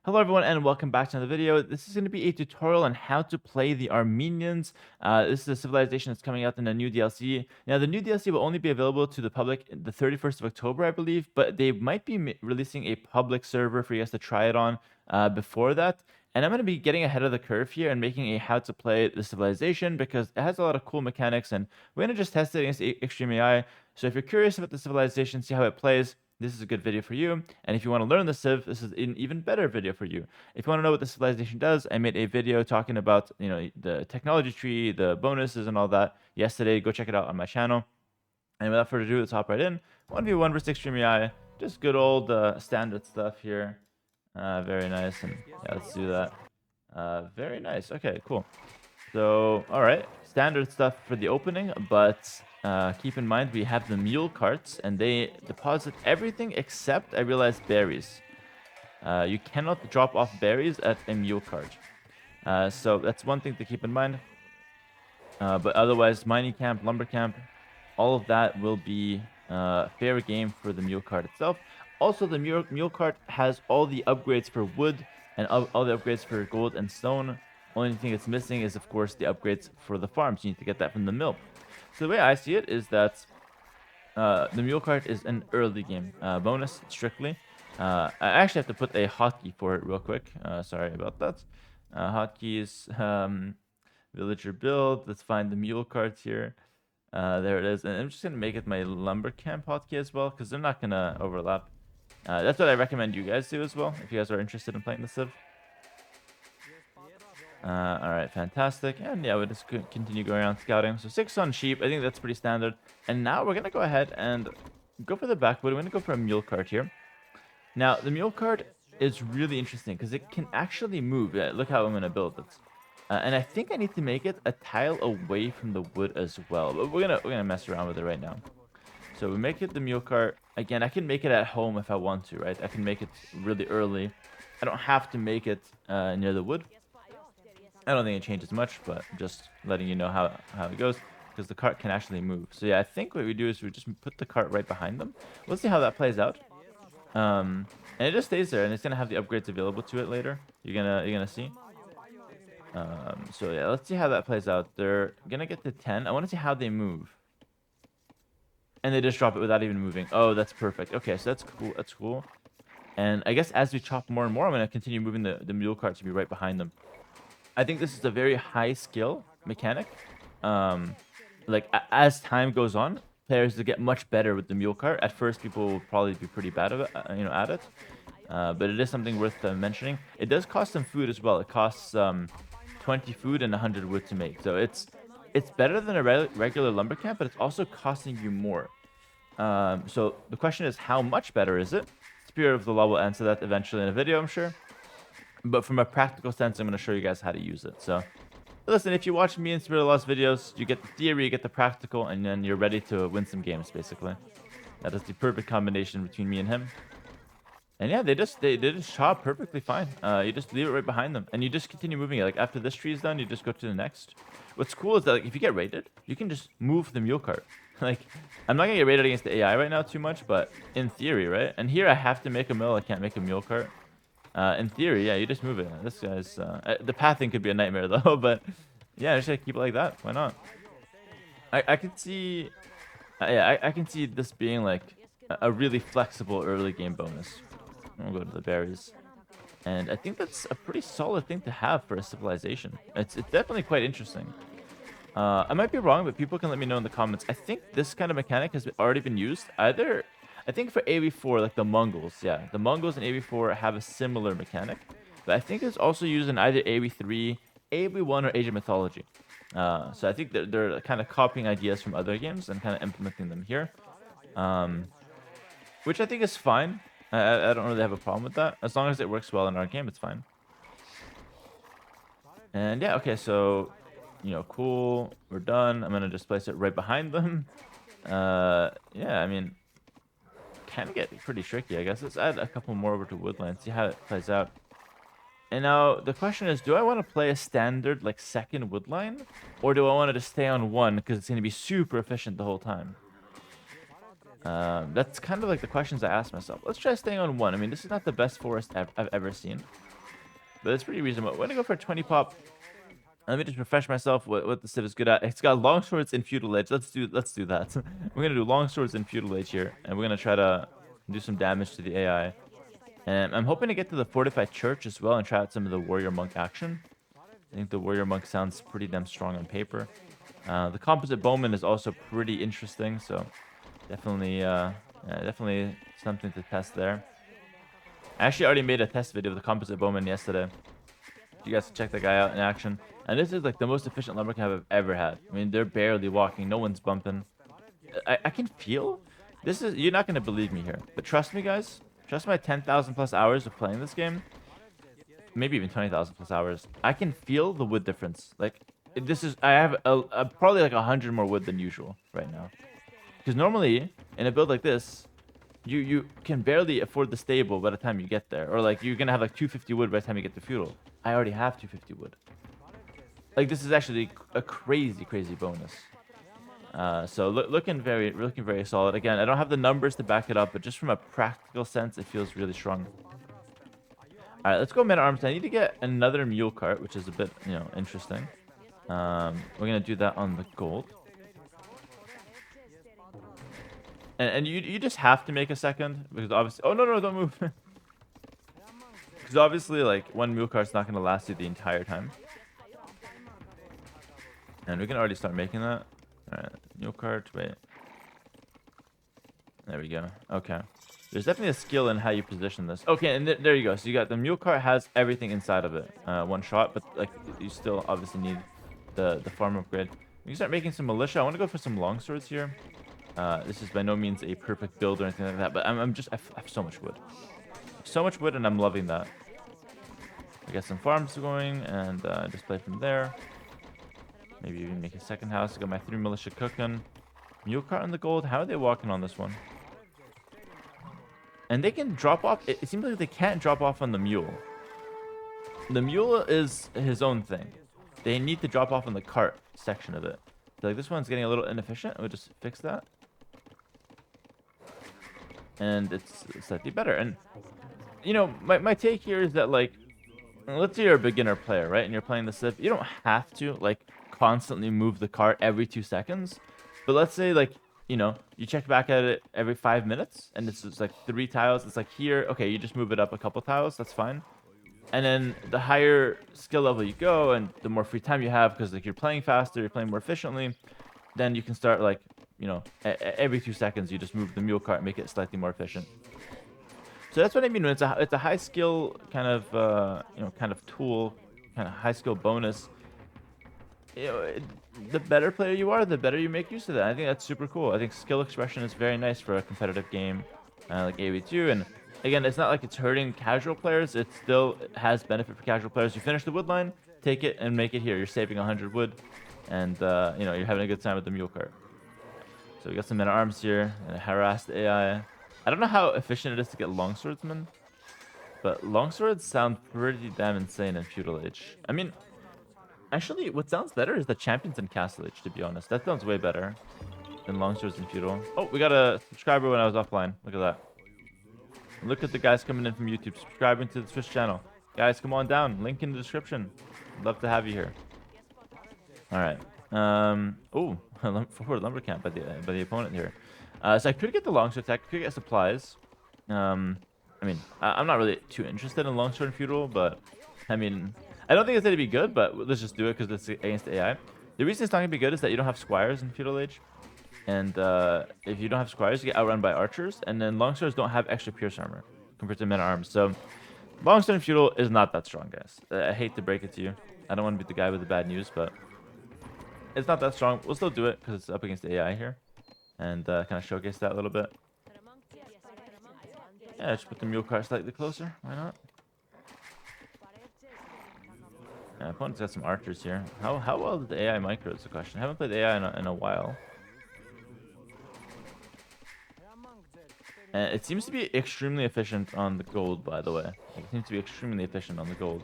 Hello everyone and welcome back to another video. This is going to be a tutorial on how to play the Armenians. This is a civilization that's coming out in a new DLC. Now the new DLC will only be available to the public the 31st of October, I believe, but they might be releasing a public server for you guys to try it on before that. And I'm going to be getting ahead of the curve here and making a how to play the civilization because it has a lot of cool mechanics and we're going to just test it against Extreme AI. So if you're curious about the civilization, see how it plays, this is a good video for you. And if you want to learn the civ, this is an even better video for you. If you want to know what the civilization does, I made a video talking about, the technology tree, the bonuses and all that yesterday. Go check it out on my channel. And without further ado, let's hop right in. 1v1 versus Extreme AI. Just good old standard stuff here. Very nice. And yeah, let's do that. Very nice. Okay, cool. So, all right, standard stuff for the opening, but keep in mind we have the mule carts, and they deposit everything except, I realized, berries. You cannot drop off berries at a mule cart. So that's one thing to keep in mind. But otherwise, mining camp, lumber camp, all of that will be fair game for the mule cart itself. Also, the mule cart has all the upgrades for wood and all the upgrades for gold and stone. Only thing it's missing is, of course, the upgrades for the farms. You need to get that from the mill. So the way I see it is that the mule cart is an early game bonus, strictly. I actually have to put a hotkey for it real quick. Sorry about that. Hotkeys, villager build. Let's find the mule carts here. There it is. And I'm just going to make it my lumber camp hotkey as well, because they're not going to overlap. That's what I recommend you guys do as well, if you guys are interested in playing the civ. Alright, fantastic. And yeah, we'll just continue going around scouting. So 6 on sheep, I think that's pretty standard. And now we're going to go ahead and go for the backwood. We're going to go for a mule cart here. Now, the mule cart is really interesting because it can actually move. Yeah, look how I'm going to build it. And I think I need to make it a tile away from the wood as well. But we're gonna mess around with it right now. So we make it the mule cart. Again, I can make it at home if I want to, right? I can make it really early. I don't have to make it near the wood. I don't think it changes much, but just letting you know how it goes, because the cart can actually move. So yeah, I think what we do is we just put the cart right behind them. We'll see how that plays out. And it just stays there, and it's gonna have the upgrades available to it later. You're gonna see. So yeah, let's see how that plays out. They're gonna get to 10. I want to see how they move. And they just drop it without even moving. Oh, that's perfect. Okay, so that's cool. That's cool. And I guess as we chop more and more, I'm gonna continue moving the mule cart to be right behind them. I think this is a very high skill mechanic. Like as time goes on, players will get much better with the mule cart. At first, people will probably be pretty bad at it, at it. But it is something worth mentioning. It does cost some food as well. It costs 20 food and 100 wood to make. So it's better than a regular lumber camp, but it's also costing you more. So the question is, how much better is it? Spirit of the Law will answer that eventually in a video, I'm sure. But from a practical sense, I'm going to show you guys how to use it. So listen, if you watch me in Spirit of the Law's videos, you get the theory, you get the practical, and then you're ready to win some games, basically. That is the perfect combination between me and him. And yeah, they just chop perfectly fine. You just leave it right behind them, and you just continue moving it. Like after this tree is done, you just go to the next. What's cool is that like, if you get raided, you can just move the mule cart. Like, I'm not gonna get raided against the AI right now too much, but in theory, right? And here I have to make a mill. I can't make a mule cart. In theory, yeah, you just move it. This guy's the pathing could be a nightmare though, but yeah, just gotta keep it like that. Why not? I can see, yeah, I can see this being like a really flexible early game bonus. We'll go to the berries. And I think that's a pretty solid thing to have for a civilization. It's definitely quite interesting. I might be wrong, but people can let me know in the comments. I think this kind of mechanic has already been used. Either, I think for AoE4, like the Mongols. Yeah, the Mongols and AoE4 have a similar mechanic. But I think it's also used in either AoE3, AoE1, or Age of Mythology. So I think they're kind of copying ideas from other games and kind of implementing them here. Which I think is fine. I don't really have a problem with that. As long as it works well in our game, it's fine. And yeah, okay, so, cool. We're done. I'm going to just place it right behind them. Yeah, I mean, can get pretty tricky, I guess. Let's add a couple more over to woodland, see how it plays out. And now the question is, do I want to play a standard, like, second woodline? Or do I want to just stay on one because it's going to be super efficient the whole time? That's kind of like the questions I asked myself. Let's try staying on one. I mean, this is not the best forest I've ever seen. but it's pretty reasonable. We're gonna go for a 20 pop. Let me just refresh myself what the Civ is good at. It's got long swords in Feudal Age. Let's do that. We're gonna do long swords in Feudal Age here, and we're gonna try to do some damage to the AI. And I'm hoping to get to the fortified church as well and try out some of the warrior monk action. I think the warrior monk sounds pretty damn strong on paper. The composite bowman is also pretty interesting, so definitely definitely something to test there. I actually already made a test video of the composite bowman yesterday. You guys can check that guy out in action. And this is like the most efficient lumber camp I've ever had. I mean, they're barely walking. No one's bumping. I can feel... This is... You're not going to believe me here. But trust me, guys. Trust my 10,000 plus hours of playing this game. Maybe even 20,000 plus hours. I can feel the wood difference. Like, this is... I have probably like 100 more wood than usual right now. Because normally, in a build like this... You can barely afford the stable by the time you get there. Or like, you're going to have like 250 wood by the time you get to Feudal. I already have 250 wood. Like, this is actually a crazy bonus. So looking very solid. Again, I don't have the numbers to back it up, but just from a practical sense, it feels really strong. All right, let's go men-at-arms. I need to get another mule cart, which is a bit, interesting. We're gonna do that on the gold. And you just have to make a second because obviously... Oh no, don't move. Because obviously, like, one mule cart's not gonna last you the entire time. And we can already start making that. Alright, mule cart, wait. There we go. Okay. There's definitely a skill in how you position this. Okay, and there you go. So you got the mule cart has everything inside of it. One shot, but like you still obviously need the farm upgrade. We can start making some militia. I want to go for some longswords here. This is by no means a perfect build or anything like that, but I have so much wood. So much wood, and I'm loving that. I got some farms going, and just play from there. Maybe even make a second house. I got my 3 militia cooking. Mule cart on the gold. How are they walking on this one? And they can drop off. It seems like they can't drop off on the mule. The mule is his own thing. They need to drop off on the cart section of it. So like this one's getting a little inefficient. We'll just fix that. And it's slightly better. And, my take here is that, like, let's say you're a beginner player, right? And you're playing the Civ. You don't have to, like, constantly move the cart every 2 seconds. But let's say, like, you check back at it every 5 minutes. And it's just, like, 3 tiles. It's like here. Okay, you just move it up a couple tiles. That's fine. And then the higher skill level you go and the more free time you have because, like, you're playing faster, you're playing more efficiently, then you can start, like, every 2 seconds you just move the mule cart and make it slightly more efficient. So that's what I mean when it's a high skill kind of tool, kind of high skill bonus. The better player you are, the better you make use of that. I think that's super cool. I think skill expression is very nice for a competitive game like AoE2. And again, it's not like it's hurting casual players. It still has benefit for casual players. You finish the wood line, take it and make it here. You're saving 100 wood, and you're having a good time with the mule cart. So we got some men-at-arms here and a harassed AI. I don't know how efficient it is to get longswordsmen, but longswords sound pretty damn insane in Feudal Age. I mean, actually, what sounds better is the champions in Castle Age, to be honest. That sounds way better than longswords in Feudal. Oh, we got a subscriber when I was offline. Look at that. Look at the guys coming in from YouTube, subscribing to the Twitch channel. Guys, come on down. Link in the description. I'd love to have you here. All right. Oh, forward lumber camp by the opponent here. So I could get the longsword tech. I could get supplies. I mean, I'm not really too interested in longsword and feudal, but I mean, I don't think it's going to be good. But let's just do it because it's against AI. The reason it's not going to be good is that you don't have squires in Feudal Age, and if you don't have squires, you get outrun by archers, and then longswords don't have extra pierce armor compared to men-at-arms. So longsword and feudal is not that strong, guys. I hate to break it to you. I don't want to be the guy with the bad news, but it's not that strong. We'll still do it because it's up against the AI here, and kind of showcase that a little bit. Yeah, just put the mule cart slightly closer. Why not? Yeah, opponent's got some archers here. How well did the AI micro is the question. I haven't played AI in a while. And it seems to be extremely efficient on the gold, by the way. It seems to be extremely efficient on the gold.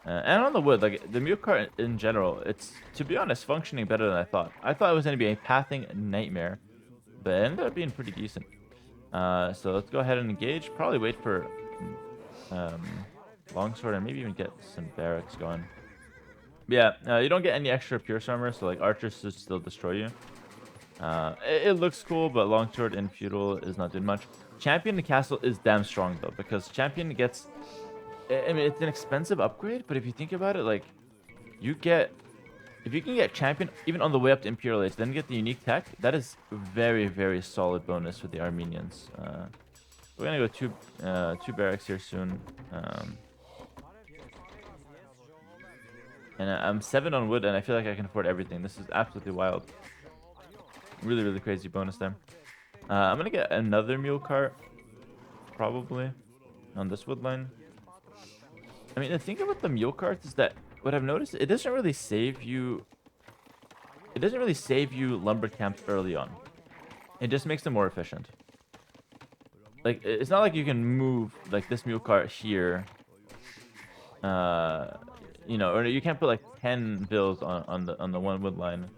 And on the wood, like the mule cart in general, it's, to be honest, functioning better than I thought. I thought it was going to be a pathing nightmare, but it ended up being pretty decent. So let's go ahead and engage. Probably wait for longsword and maybe even get some barracks going. Yeah, you don't get any extra pierce armor, so like archers should still destroy you. It looks cool, but longsword in feudal is not doing much. Champion the castle is damn strong though, because champion gets. I mean, it's an expensive upgrade, but if you think about it, like you get. If you can get champion even on the way up to Imperial Age, then get the unique tech, that is very, very solid bonus for the Armenians. We're gonna go two barracks here soon. And I'm 7 on wood, and I feel like I can afford everything. This is absolutely wild. Really, really crazy bonus there. I'm gonna get another mule cart, probably, on this wood line. I mean, the thing about the mule carts is that what I've noticed, it doesn't really save you. It doesn't really save you lumber camps early on. It just makes them more efficient. Like, it's not like you can move like this mule cart here. You know, or you can't put like 10 bills on the one wood line.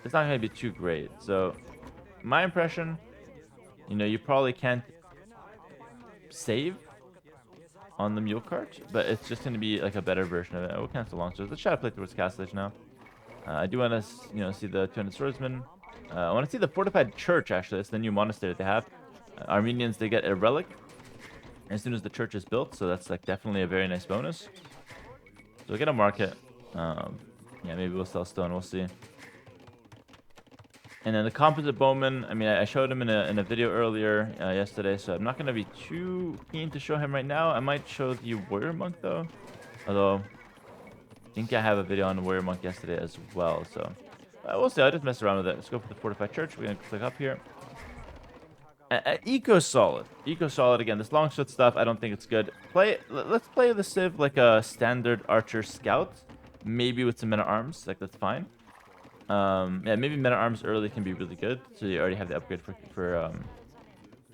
It's not gonna be too great. So, my impression, you know, you probably can't save on the mule cart, but it's just gonna be like a better version of it. We'll cancel longswords. Let's try to play towards Castle Age now. I do want to, you know, see the 200 swordsmen. I want to see the fortified church. Actually, it's the new monastery that they have. Armenians, they get a relic as soon as the church is built, so that's like definitely a very nice bonus. So we'll get a market. Yeah, maybe we'll sell stone. We'll see. And then the composite bowman. I mean, I showed him in a video earlier yesterday, so I'm not going to be too keen to show him right now. I might show the warrior monk though, although I think I have a video on the warrior monk yesterday as well. So we'll see. I'll just mess around with it. Let's go for the fortified church. We're gonna click up here. Eco solid. Eco solid again. This longsword stuff, I don't think it's good. Let's play the civ like a standard archer scout, maybe with some men at arms. Like that's fine. Yeah, maybe men at arms early can be really good, so you already have the upgrade for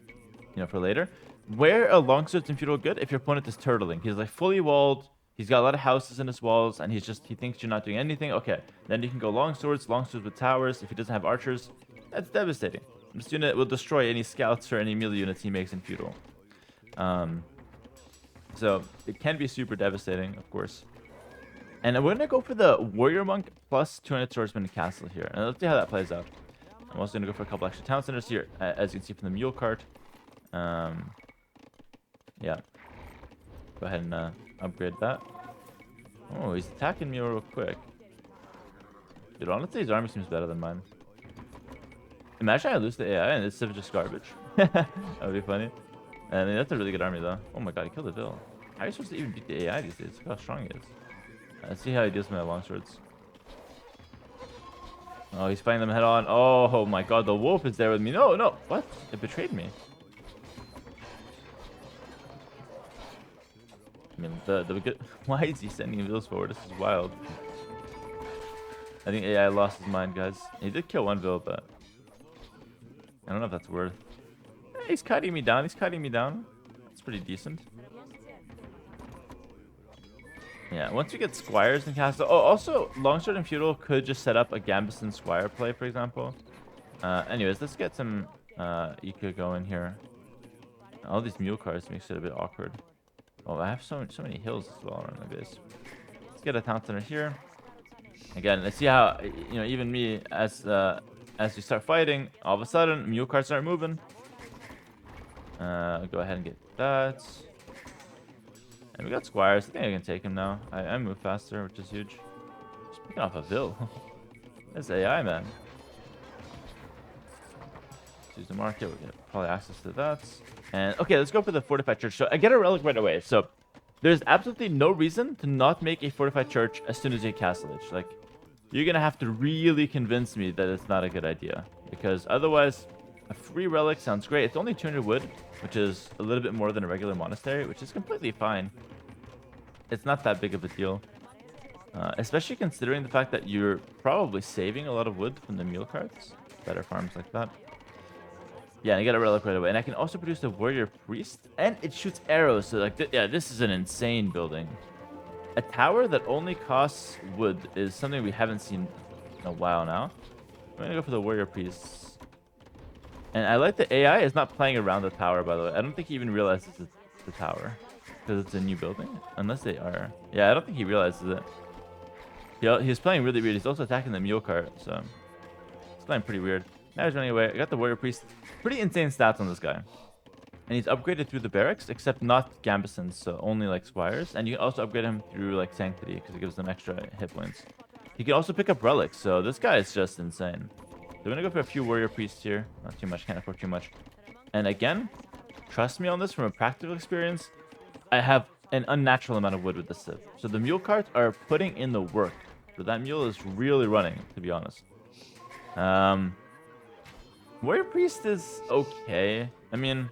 you know, for later. Where a longsword's in feudal good if your opponent is turtling. He's like fully walled. He's got a lot of houses in his walls, and he thinks you're not doing anything. Okay, then you can go longswords with towers. If he doesn't have archers, that's devastating. This unit will destroy any scouts or any melee units he makes in feudal. So it can be super devastating, of course. And we're gonna go for the warrior monk plus 200 swordsman and castle here, and let's see how that plays out. I'm also gonna go for a couple extra town centers here, as you can see from the mule cart. Yeah. Go ahead and upgrade that. Oh, he's attacking me real quick. Dude, honestly, his army seems better than mine. Imagine I lose the AI and it's just garbage. That would be funny. I mean, that's a really good army, though. Oh my god, he killed the Bill. How are you supposed to even beat the AI these days? Look how strong he is. Let's see how he deals with my longswords. Oh, he's fighting them head on. Oh my god, the wolf is there with me. No, no. What? It betrayed me. I mean, the good. Why is he sending bills forward? This is wild. I think AI lost his mind, guys. He did kill one bill, but I don't know if that's worth. He's cutting me down. He's cutting me down. It's pretty decent. Yeah, once you get squires in castle. Oh, also, longsword and feudal could just set up a Gambison squire play, for example. Anyways, let's get some eco going here. All these mule cars makes it a bit awkward. Oh, I have so many hills as well around my base. Let's get a town center here. Again, let's see how, you know, even me, as we start fighting, all of a sudden mule cars start moving. Go ahead and get that. And we got squires. I think I can take him now. I move faster, which is huge. Just picking off a Vil. That's AI, man. Let's use the market. We get probably access to that. And okay, let's go for the fortified church. So I get a relic right away. So there's absolutely no reason to not make a fortified church as soon as you castle it. Like, you're gonna have to really convince me that it's not a good idea, because otherwise, a free relic sounds great. It's only 200 wood, which is a little bit more than a regular monastery, which is completely fine. It's not that big of a deal, especially considering the fact that you're probably saving a lot of wood from the mule carts. Better farms like that. Yeah, and I get a relic right away. And I can also produce a warrior priest, and it shoots arrows. So, like, yeah, this is an insane building. A tower that only costs wood is something we haven't seen in a while now. I'm going to go for the warrior priests. And I like the AI is not playing around the tower, by the way. I don't think he even realizes it's the tower. because it's a new building. Unless they are. Yeah, I don't think he realizes it. He's playing really weird. He's also attacking the mule cart, so he's playing pretty weird. Now he's running away. I got the warrior priest. Pretty insane stats on this guy. And he's upgraded through the barracks, except not gambesons, so only like squires. And you can also upgrade him through like sanctity because it gives them extra hit points. He can also pick up relics, so this guy is just insane. So we're gonna go for a few warrior priests here. Not too much, can't afford too much. And again, trust me on this from a practical experience, I have an unnatural amount of wood with the Civ. So the mule carts are putting in the work. So that mule is really running, to be honest. Warrior priest is okay. I mean,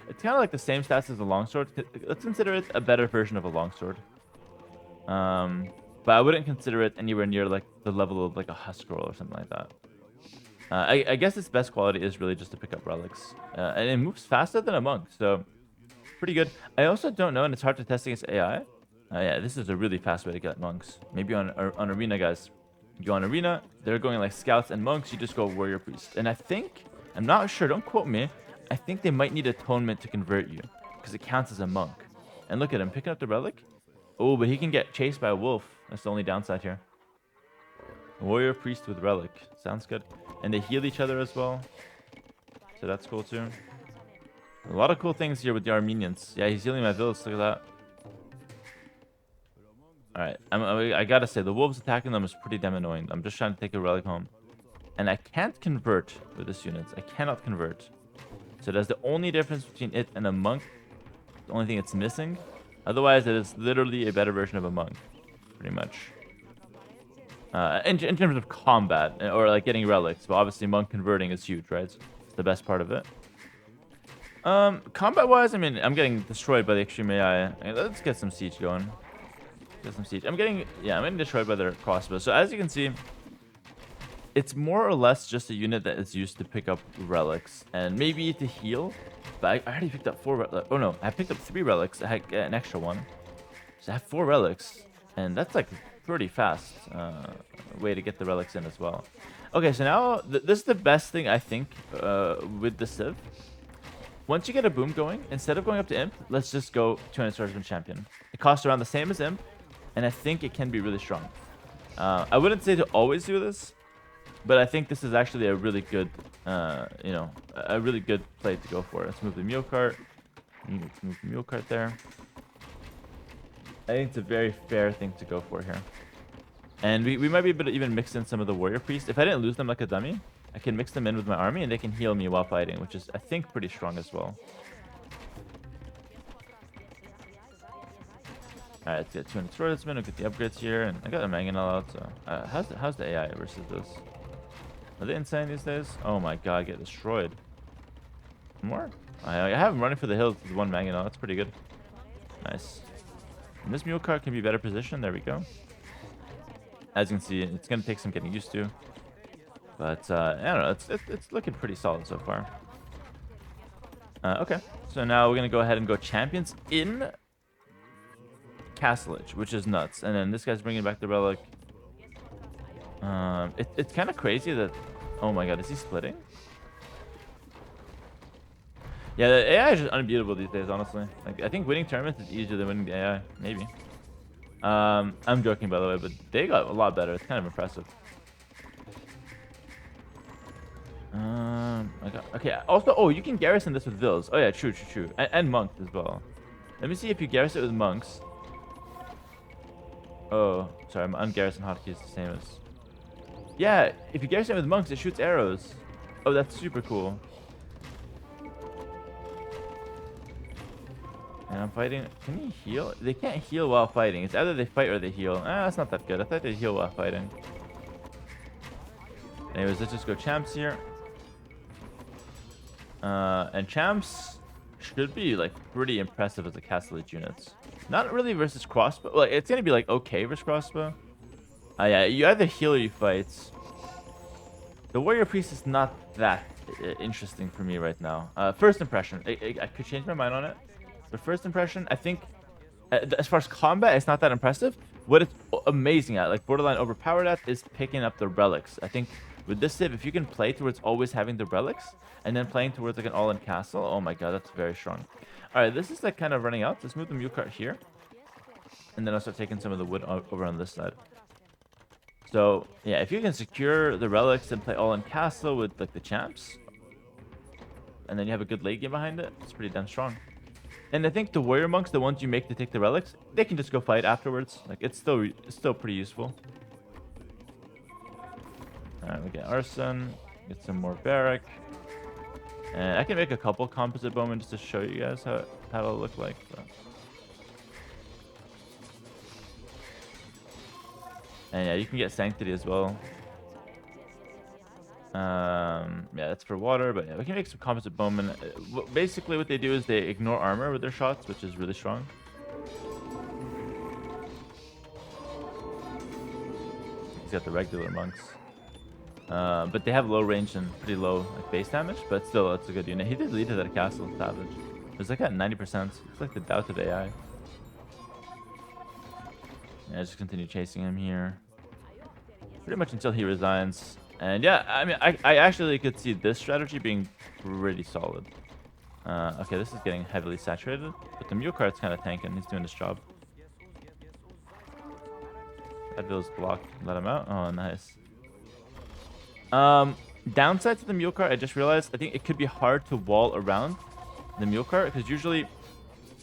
it's kind of like the same stats as the longsword. Let's consider it a better version of a longsword. But I wouldn't consider it anywhere near like the level of like a husk scroll or something like that. I guess its best quality is really just to pick up relics. And it moves faster than a monk, so pretty good. I also don't know, and it's hard to test against AI. Yeah, this is a really fast way to get monks. Maybe on Arena, guys. You go on Arena, they're going like scouts and monks, you just go warrior priest. And I think, I'm not sure, don't quote me, I think they might need atonement to convert you, because it counts as a monk. And look at him, picking up the relic. Oh, but he can get chased by a wolf. That's the only downside here. Warrior priest with relic. Sounds good. And they heal each other as well. So that's cool too. A lot of cool things here with the Armenians. Yeah, he's healing my village. Look at that. Alright. I gotta say, the wolves attacking them is pretty damn annoying. I'm just trying to take a relic home. And I can't convert with this unit. I cannot convert. So that's the only difference between it and a monk. The only thing it's missing. Otherwise, it is literally a better version of a monk. Pretty much. In terms of combat, or like getting relics. But obviously, monk converting is huge, right? It's the best part of it. Combat-wise, I mean, I'm getting destroyed by the extreme AI. Let's get some siege going. Get some siege. I'm getting destroyed by their crossbow. So as you can see, it's more or less just a unit that is used to pick up relics and maybe to heal. But I already picked up 4 oh no, I picked up 3 relics. I had an extra one. So I have 4 relics. And that's like pretty fast way to get the relics in as well. Okay, so now this is the best thing I think with the Civ. Once you get a boom going, instead of going up to Imp, let's just go 200 Swordsman Champion. It costs around the same as Imp, and I think it can be really strong. I wouldn't say to always do this, but I think this is actually a really good, a really good play to go for. Let's move the mule cart. Let's move the mule cart there. I think it's a very fair thing to go for here. And we might be able to even mix in some of the warrior priests. If I didn't lose them like a dummy, I can mix them in with my army and they can heal me while fighting, which is, I think, pretty strong as well. Alright, let's get 200 swordsmen, we'll get the upgrades here, and I got a mangonel out, so... how's the AI versus this? Are they insane these days? Oh my god, get destroyed. More? I have him running for the hills with 1 mangonel, that's pretty good. Nice. And this mule cart can be better positioned, there we go. As you can see, it's going to take some getting used to. But, I don't know, it's looking pretty solid so far. Okay, so now we're going to go ahead and go champions in Castlage, which is nuts. And then this guy's bringing back the relic. It's kind of crazy that... Oh my god, is he splitting? Yeah, the AI is just unbeatable these days, honestly. Like, I think winning tournaments is easier than winning the AI, maybe. I'm joking, by the way, but they got a lot better. It's kind of impressive. Okay, also, oh, you can garrison this with vills. Oh yeah, true. And monks as well. Let me see if you garrison it with monks. Oh, sorry, my ungarrison hotkey is the same as... Yeah, if you garrison it with monks, it shoots arrows. Oh, that's super cool. And I'm fighting. Can he heal? They can't heal while fighting. It's either they fight or they heal. That's not that good. I thought they'd heal while fighting. Anyways, let's just go champs here. And champs should be like pretty impressive as a Castlage units. Not really versus crossbow. Like, it's gonna be like okay versus crossbow. Yeah, you either heal or you fight. The warrior priest is not that interesting for me right now. First impression, I could change my mind on it. But first impression, I think, as far as combat, it's not that impressive. What it's amazing at, like borderline overpowered at, is picking up the relics. I think with this Civ, if you can play towards always having the relics, and then playing towards like an all-in castle, oh my god, that's very strong. All right, this is like kind of running out. Let's move the mule cart here, and then I'll start taking some of the wood over on this side. So yeah, if you can secure the relics and play all in castle with like the champs, and then you have a good late game behind it, it's pretty damn strong. And I think the warrior monks, the ones you make to take the relics, they can just go fight afterwards. Like it's still pretty useful. All right, we get arson, get some more barrack, and I can make a couple composite bowmen just to show you guys how it'll look like. But... And yeah, you can get sanctity as well. Yeah, that's for water, but yeah, we can make some composite bowmen. Basically, what they do is they ignore armor with their shots, which is really strong. He's got the regular monks. But they have low range and pretty low like base damage, but still, it's a good unit. He did lead to that castle, savage. It was like at 90%. It's like the doubt of AI. Yeah, just continue chasing him here. Pretty much until he resigns. And yeah, I mean, I actually could see this strategy being pretty solid. Okay, this is getting heavily saturated, but the mule cart's kind of tanking. He's doing his job. Advil's blocked. Let him out. Oh, nice. Downside to the mule cart, I just realized, I think it could be hard to wall around the mule cart, because usually,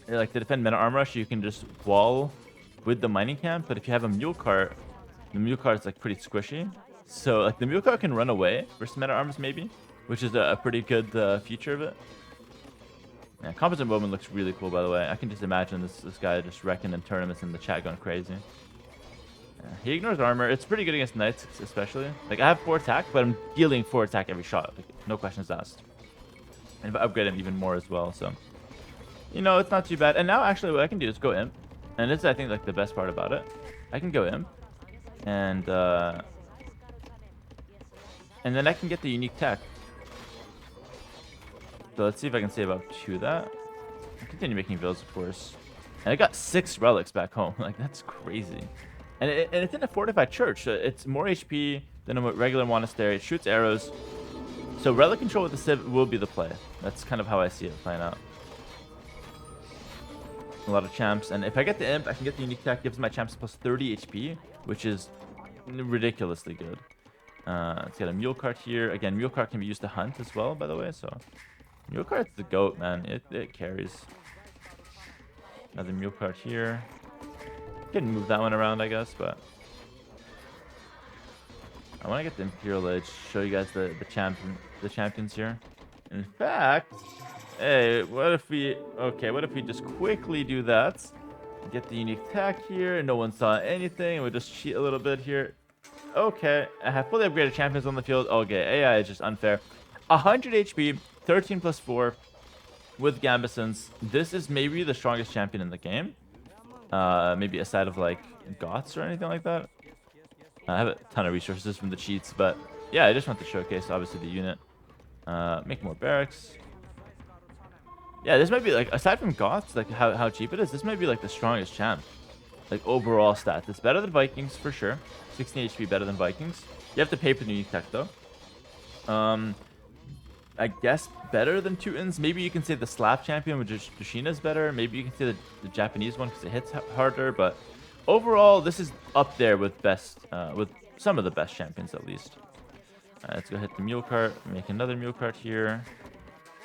like to defend meta armor rush, you can just wall with the mining camp, but if you have a mule cart, the mule cart is like pretty squishy. So like the mule cart can run away versus meta arms maybe, which is a pretty good feature of it. Yeah, composite bowman looks really cool, by the way. I can just imagine this guy just wrecking in tournaments in the chat going crazy. Yeah, he ignores armor. It's pretty good against knights, especially. Like I have 4 attack, but I'm dealing 4 attack every shot. Like, no questions asked. And if I upgrade him even more as well, so you know it's not too bad. And now actually what I can do is go imp, and this is I think like the best part about it. I can go imp, and then I can get the unique tech. So let's see if I can save up to that. I'll continue making builds, of course. And I got 6 relics back home. Like, that's crazy. And it's in a fortified church. So it's more HP than a regular monastery. It shoots arrows. So relic control with the civ will be the play. That's kind of how I see it playing out. A lot of champs. And if I get the imp, I can get the unique tech. Gives my champs plus 30 HP, which is ridiculously good. It's got a mule cart here. Again, mule cart can be used to hunt as well, by the way. So mule cart's the goat, man. It carries. Another mule cart here. Can move that one around, I guess, but I want to get the Imperial Age. Show you guys the champions here. In fact, hey, what if we just quickly do that? Get the unique tech here. No one saw anything. We'll just cheat a little bit here. Okay, I have fully upgraded champions on the field. Okay, AI is just unfair. 100 HP, 13 plus 4 with Gambesons. This is maybe the strongest champion in the game. Maybe aside of like Goths or anything like that. I have a ton of resources from the cheats, but yeah, I just want to showcase obviously the unit. Make more barracks. Yeah, this might be like, aside from Goths, like how cheap it is, this might be like the strongest champ. Like overall stats. It's better than Vikings for sure. 16 HP better than Vikings. You have to pay for the unique tech though. I guess better than Teutons. Maybe you can say the Slav champion, which is Dushina, is better. Maybe you can say the Japanese one because it hits harder. But overall, this is up there with with some of the best champions at least. Let's go hit the mule cart. Make another mule cart here.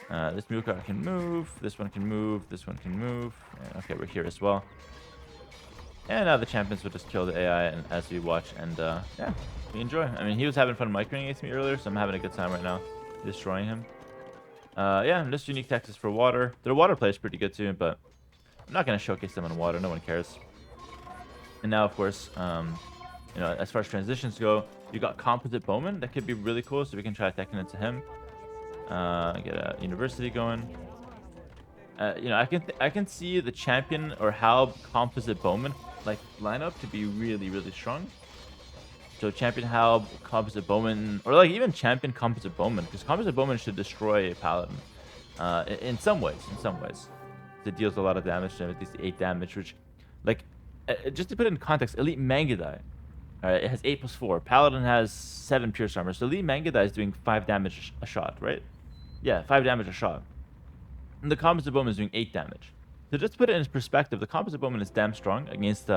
This mule cart can move. This one can move. This one can move. Okay, we're here as well. And now the champions will just kill the AI and as we watch, and yeah, we enjoy. I mean, he was having fun microing against me earlier, so I'm having a good time right now destroying him. Yeah, this unique tech is for water. Their water play is pretty good too, but I'm not going to showcase them on water. No one cares. And now, of course, you know, as far as transitions go, you got composite bowman. That could be really cool, so we can try attacking into him. Get a university going. You know, I can see the champion or Halb composite bowman like lineup to be really strong. So champion Halb, composite bowman, or like even champion composite bowman, because composite bowman should destroy a paladin. In some ways, it deals a lot of damage to him, at least 8 damage, which, like, just to put it in context, elite Mangudai, alright, it has 8 plus 4. Paladin has 7 pierce armor, so elite Mangudai is doing 5 damage a shot, right? Yeah, 5 damage a shot. and the composite bowman is doing 8 damage. So just to put it in perspective, the composite bowman is damn strong against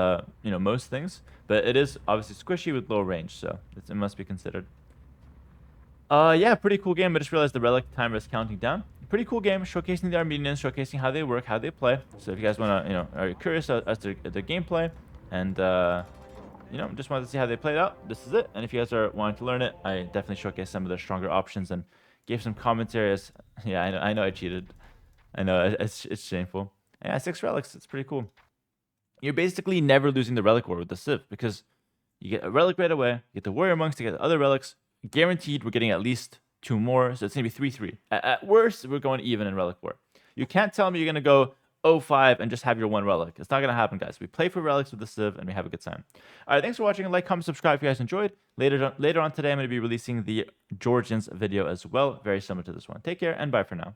most things, but it is obviously squishy with low range, so it must be considered. Yeah, pretty cool game. I just realized the relic timer is counting down. Pretty cool game, showcasing the Armenians, showcasing how they work, how they play. So if you guys want to, are curious as to the gameplay, and just wanted to see how they played out, this is it. And if you guys are wanting to learn it, I definitely showcased some of the stronger options and gave some commentary. Yeah, I know I cheated. I know it's shameful. Yeah, 6 relics. It's pretty cool. You're basically never losing the relic war with the Civ because you get a relic right away. You get the warrior monks to get the other relics. Guaranteed, we're getting at least 2 more, so it's gonna be 3-3. At worst, we're going even in relic war. You can't tell me you're gonna go 0-5 and just have your 1 relic. It's not gonna happen, guys. We play for relics with the Civ and we have a good time. All right, thanks for watching. Like, comment, subscribe if you guys enjoyed. Later on today, I'm gonna be releasing the Georgians video as well, very similar to this one. Take care and bye for now.